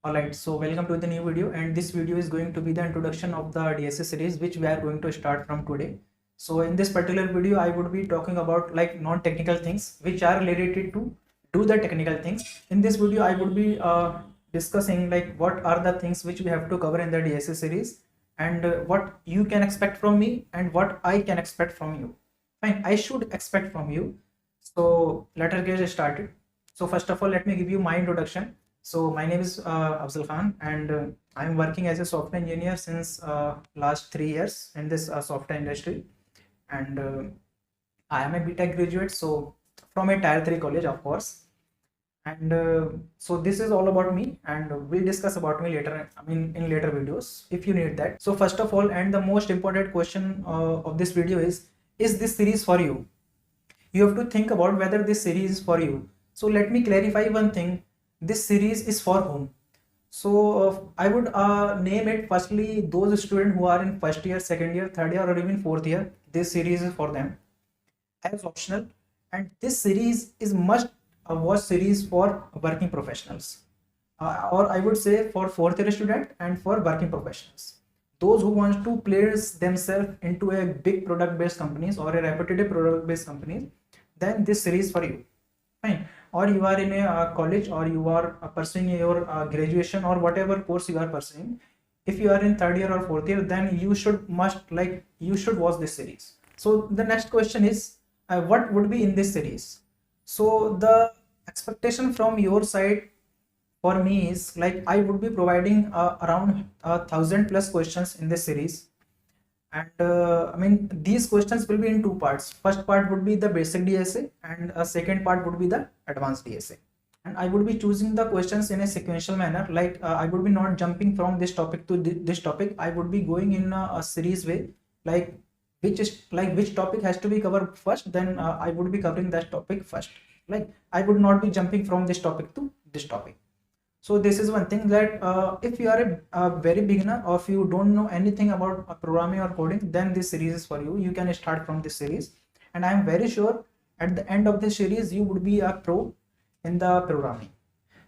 Alright, so welcome to the new video, and this video is going to be the introduction of the DSA series which we are going to start from today. So in this particular video I would be talking about like non-technical things which are related to do the technical things. In this video I would be discussing like what are the things which we have to cover in the DSA series, and what you can expect from me and what I can expect from you. Fine, I should expect from you. So let us get started. So first of all, let me give you my introduction. So my name is Afzal Khan, and I am working as a software engineer since last 3 years in this software industry. And I am a BTech graduate, so from a tier 3 college, of course. And so this is all about me, and we'll discuss about me later. I mean, in later videos if you need that. So first of all, and the most important question of this video is this series for you? You have to think about whether this series is for you. So let me clarify one thing. This series is for whom? So I would name it firstly those students who are in first year, second year, third year, or even fourth year. This series is for them as optional, and this series is must watch series for working professionals, or I would say for fourth year student and for working professionals, those who want to place themselves into a big product based companies or a repetitive product based companies. Then this series for you. Fine. Or you are in a college, or you are pursuing your graduation or whatever course you are pursuing. If you are in third year or fourth year, then you should watch this series. So the next question is, what would be in this series? So the expectation from your side for me is like I would be providing around 1,000+ questions in this series. And I mean, these questions will be in two parts. First part would be the basic DSA, and a second part would be the advanced DSA. And I would be choosing the questions in a sequential manner. Like I would be not jumping from this topic to this topic. I would be going in a series way, like which topic has to be covered first. Then I would be covering that topic first. Like I would not be jumping from this topic to this topic. So this is one thing that if you are a very beginner, or if you don't know anything about programming or coding, then this series is for you. You can start from this series, and I am very sure at the end of this series you would be a pro in the programming.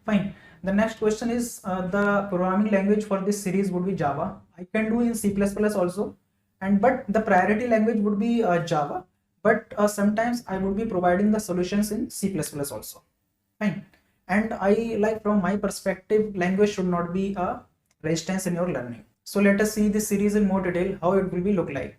Fine. The next question is the programming language for this series would be Java. I can do in C++ also, but the priority language would be Java. But sometimes I would be providing the solutions in C++ also. Fine. And I like, from my perspective, language should not be a resistance in your learning. So let us see this series in more detail, how it will be look like.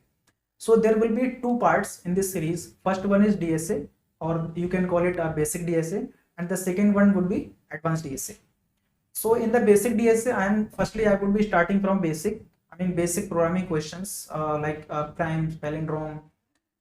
So there will be two parts in this series. First one is DSA, or you can call it a basic DSA, and the second one would be advanced DSA. So in the basic DSA, I would be starting from basic programming questions like prime, palindrome,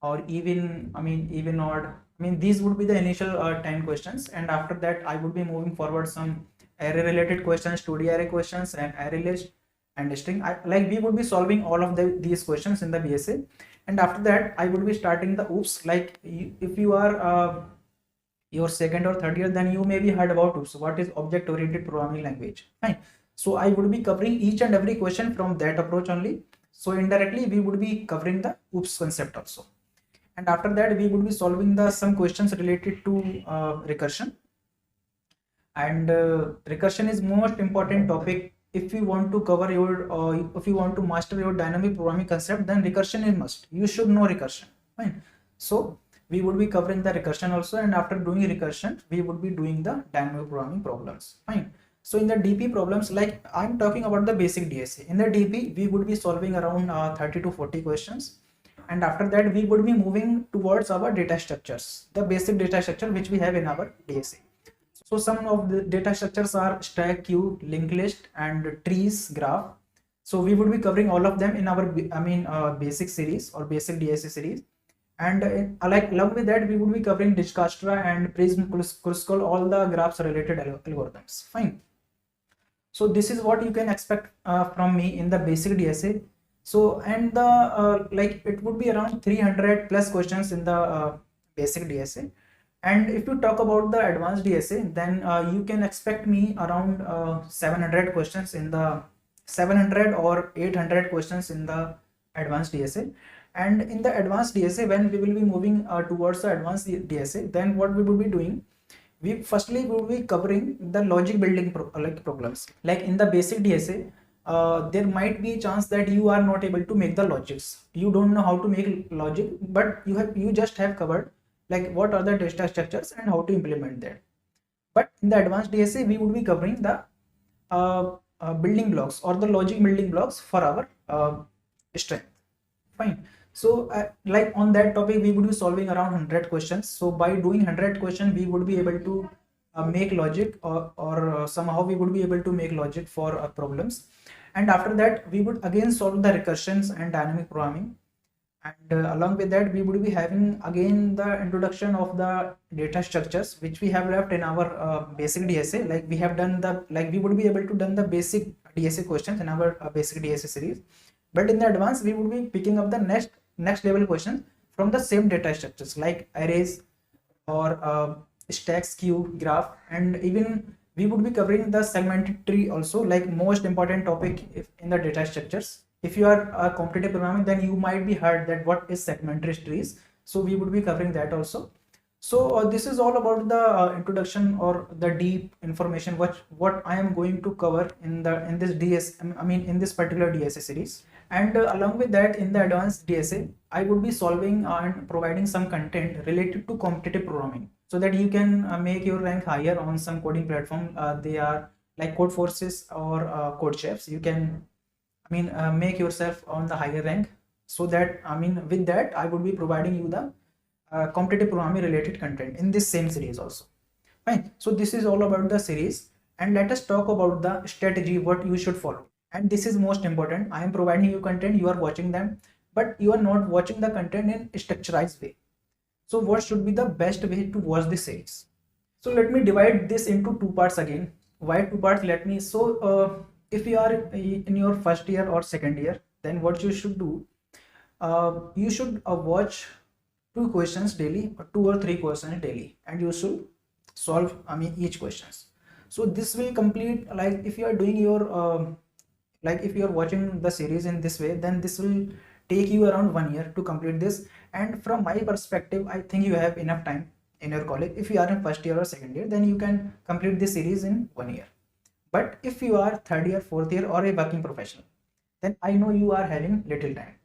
or even odd. These would be the initial 10 questions, and after that I would be moving forward some array related questions, 2D array questions, and array list and string. We would be solving all of these questions in the BSA, and after that I would be starting the OOPS. If you are your second or third year, then you maybe heard about OOPS, what is object oriented programming language. Fine. So I would be covering each and every question from that approach only. So indirectly we would be covering the OOPS concept also. And after that we would be solving some questions related to recursion. And recursion is most important topic if you want to cover your if you want to master your dynamic programming concept. Then recursion is must. You should know recursion. Fine. So we would be covering the recursion also, and after doing recursion we would be doing the dynamic programming problems. Fine. So in the DP problems, like I'm talking about the basic DSA, in the DP we would be solving around 30 to 40 questions. And after that we would be moving towards our data structures, the basic data structure which we have in our DSA. So some of the data structures are stack, queue, linked list, and trees, graph. So we would be covering all of them in our basic series or basic DSA series. And along with that we would be covering Dijkastra and Prism, Kruskal, all the graphs related algorithms. Fine. So this is what you can expect from me in the basic DSA. So, and the it would be around 300+ questions in the basic DSA. And if you talk about the advanced DSA, then you can expect me around 700 questions in the 700 or 800 questions in the advanced DSA. And in the advanced DSA, when we will be moving towards the advanced DSA, then what we will be doing, we firstly will be covering the logic building problems. Like in the basic DSA, there might be a chance that you are not able to make the logics. You don't know how to make logic, but you just have covered like what are the data structures and how to implement that. But in the advanced DSA, we would be covering the building blocks or the logic building blocks for our strength. Fine. So like on that topic, we would be solving around 100 questions. So by doing 100 questions, we would be able to make logic, or somehow we would be able to make logic for problems. And after that, we would again solve the recursions and dynamic programming. And along with that, we would be having again the introduction of the data structures, which we have left in our basic DSA. Like we have done the, like we would be able to done the basic DSA questions in our basic DSA series. But in the advanced, we would be picking up the next level questions from the same data structures like arrays or stacks, queue, graph, and even we would be covering the segmented tree also, like most important topic in the data structures. If you are a competitive programming, then you might be heard that what is segmented trees. So we would be covering that also. So this is all about the introduction or the deep information what I am going to cover in this particular DSA series. And along with that, in the advanced DSA, I would be solving and providing some content related to competitive programming, so that you can make your rank higher on some coding platform. They are like Codeforces or CodeChefs. You can make yourself on the higher rank, so that with that I would be providing you the competitive programming related content in this same series also. Fine. So this is all about the series, and let us talk about the strategy what you should follow. And this is most important. I am providing you content, you are watching them, but you are not watching the content in a structurized way. So what should be the best way to watch this series? So let me divide this into two parts again. Why two parts? If you are in your first year or second year, then what you should do, you should watch two questions daily, or 2 or 3 questions daily, and you should solve each questions. So this will complete, like if you are doing your like if you are watching the series in this way, then this will take you around 1 year to complete this. And from my perspective, I think you have enough time in your college. If you are in first year or second year, then you can complete this series in 1 year. But if you are third year, fourth year, or a working professional, then I know you are having little time.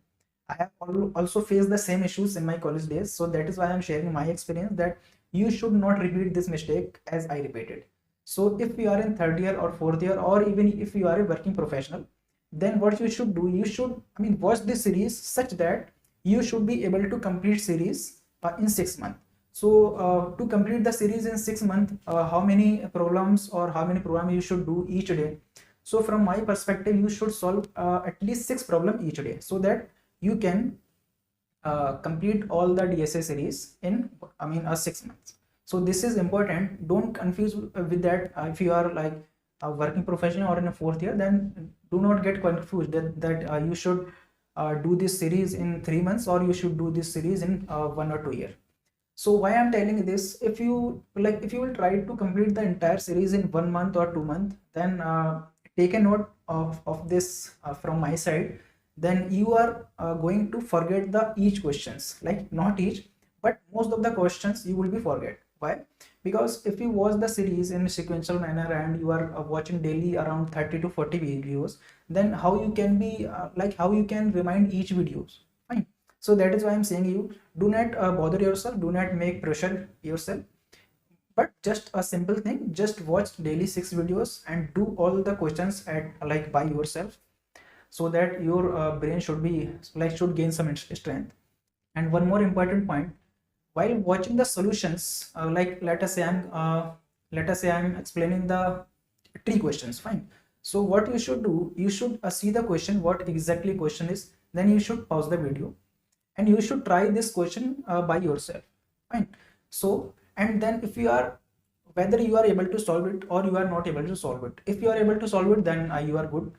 I have also faced the same issues in my college days, so that is why I'm sharing my experience, that you should not repeat this mistake as I repeated. So if you are in third year or fourth year, or even if you are a working professional, then what you should do, you should watch this series such that you should be able to complete series in 6 months. So to complete the series in 6 months, how many problems or how many programs you should do each day? So from my perspective, you should solve at least 6 problems each day, so that you can complete all the DSA series in 6 months. So this is important. Don't confuse with that. If you are like a working professional or in a fourth year, then do not get confused that you should do this series in 3 months, or you should do this series in 1 or 2 years. So why I'm telling this, if you will try to complete the entire series in 1 month or 2 months, then take a note of this from my side. Then you are going to forget the each questions, like not each, but most of the questions you will be forget. Why? Because if you watch the series in a sequential manner and you are watching daily around 30 to 40 videos, then how you can be how you can remind each videos? Fine. So that is why I'm saying you do not bother yourself, do not make pressure yourself, but just a simple thing, just watch daily 6 videos and do all the questions at by yourself, so that your brain should gain some strength. And one more important point, while watching the solutions, let us say I'm explaining the tree questions. Fine. So what you should do, you should see the question, what exactly question is, then you should pause the video and you should try this question by yourself. Fine. So, and then if you are, whether you are able to solve it or you are not able to solve it, if you are able to solve it, then you are good.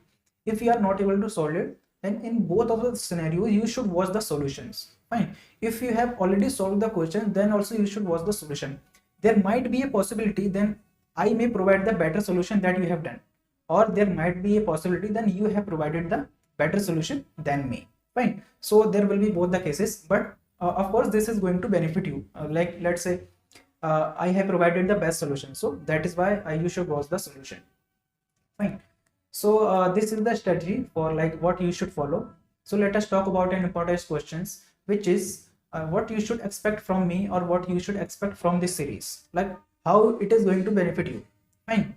If you are not able to solve it, then in both of the scenarios you should watch the solutions. Fine. If you have already solved the question, then also you should watch the solution. There might be a possibility then I may provide the better solution that you have done, or there might be a possibility then you have provided the better solution than me. Fine. So there will be both the cases, but of course this is going to benefit you. Let's say I have provided the best solution. So that is why you should watch the solution. Fine. So this is the strategy for like what you should follow. So let us talk about an important questions, which is what you should expect from me, or what you should expect from this series, like how it is going to benefit you. Fine.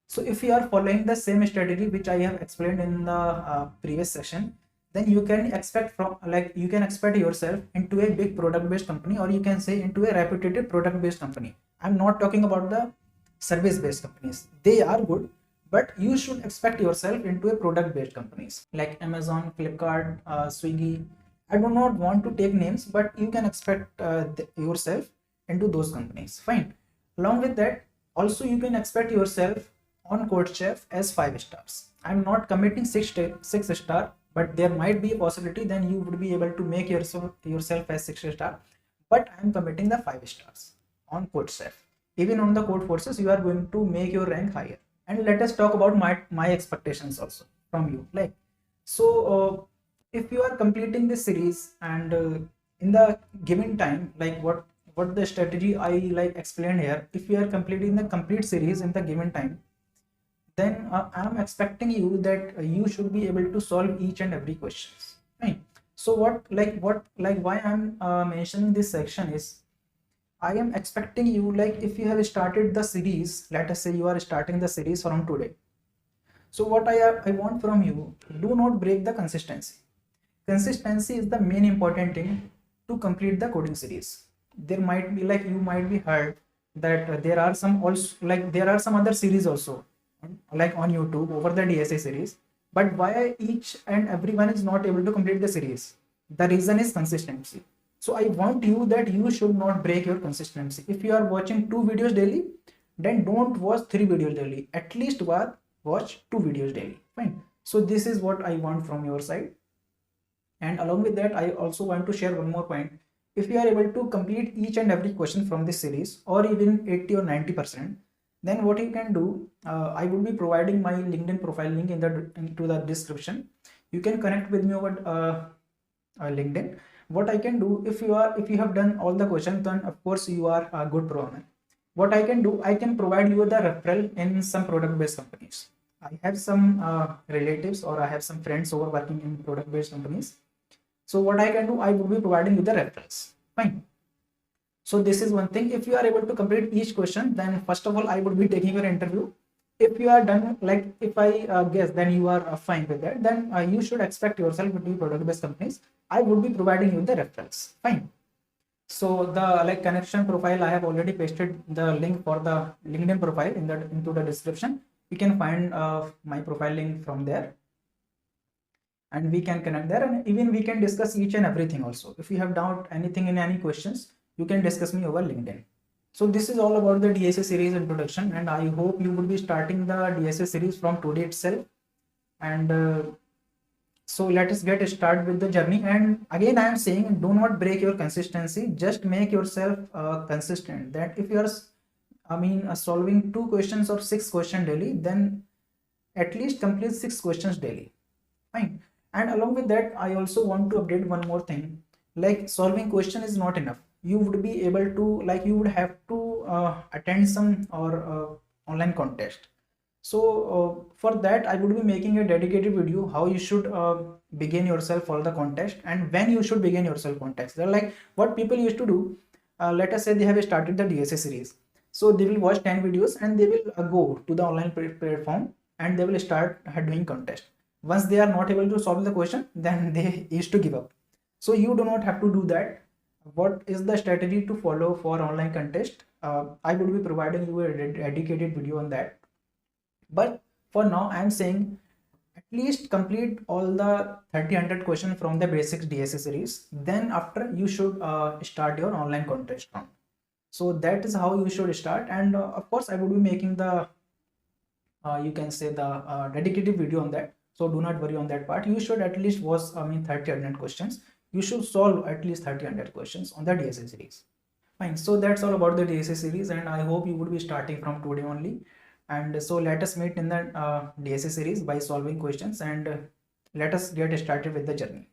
So if you are following the same strategy which I have explained in the previous session, then you can expect from, like you can expect yourself into a big product based company, or you can say into a reputed product based company. I'm not talking about the service based companies. They are good, but you should expect yourself into a product based companies like Amazon, Flipkart, Swiggy. I do not want to take names, but you can expect yourself into those companies. Fine. Along with that, also you can expect yourself on CodeChef as 5 stars. I'm not committing 6 star, but there might be a possibility then you would be able to make yourself as 6 star. But I'm committing the 5 stars on CodeChef. Even on the Code Forces, you are going to make your rank higher. And let us talk about my expectations also from you. Like, so if you are completing this series, and in the given time, like what the strategy I like explained here, if you are completing the complete series in the given time, then I'm expecting you that you should be able to solve each and every questions. Right? So why I'm mentioning this section is, I am expecting you, like if you have started the series, let us say you are starting the series from today. So what I want from you, do not break the consistency. Consistency is the main important thing to complete the coding series. There might be, like you might be heard that there are some also, like there are some other series also, like on YouTube over the DSA series, but why each and everyone is not able to complete the series? The reason is consistency. So I want you that you should not break your consistency. If you are watching 2 videos daily, then don't watch 3 videos daily. At least watch 2 videos daily. Fine. So this is what I want from your side. And along with that, I also want to share one more point. If you are able to complete each and every question from this series, or even 80 or 90%, then what you can do, I will be providing my LinkedIn profile link into the description. You can connect with me over LinkedIn. What I can do, if you have done all the questions, then of course you are a good programmer. What I can do, I can provide you the referral in some product based companies. I have some relatives, or I have some friends who are working in product based companies. So what I can do, I will be providing you the reference. Fine. So this is one thing. If you are able to complete each question, then first of all, I would be taking your interview. If you are done, like if I guess, then you are fine with that, then you should expect yourself to be product based companies. I would be providing you the reference. Fine. So the like connection profile, I have already pasted the link for the LinkedIn profile into the description. You can find my profile link from there, and we can connect there, and even we can discuss each and everything also. If you have doubt anything in any questions, you can discuss me over LinkedIn. So this is all about the DSA series introduction, and I hope you will be starting the DSA series from today itself. And so let us get started with the journey. And again, I am saying, do not break your consistency. Just make yourself consistent. That if you are, solving 2 questions or 6 questions daily, then at least complete 6 questions daily. Fine. And along with that, I also want to update one more thing. Like solving question is not enough. You would be able to, like you would have to attend some or online contest. So for that, I would be making a dedicated video how you should begin yourself for the contest, and when you should begin yourself contest. They're like what people used to do. Let us say they have started the DSA series. So they will watch 10 videos and they will go to the online platform, and they will start doing contest. Once they are not able to solve the question, then they used to give up. So you do not have to do that. What is the strategy to follow for online contest? I will be providing you a dedicated video on that. But for now, I am saying at least complete all the 30-100 questions from the basics DSA series. Then after, you should start your online contest round. So that is how you should start. And of course, I will be making the you can say the dedicated video on that. So do not worry on that part. You should at least watch 30-100 questions. You should solve at least 30-100 questions on the DSA series. Fine. So that's all about the DSA series, and I hope you would be starting from today only. And so let us meet in the DSA series by solving questions, and let us get started with the journey.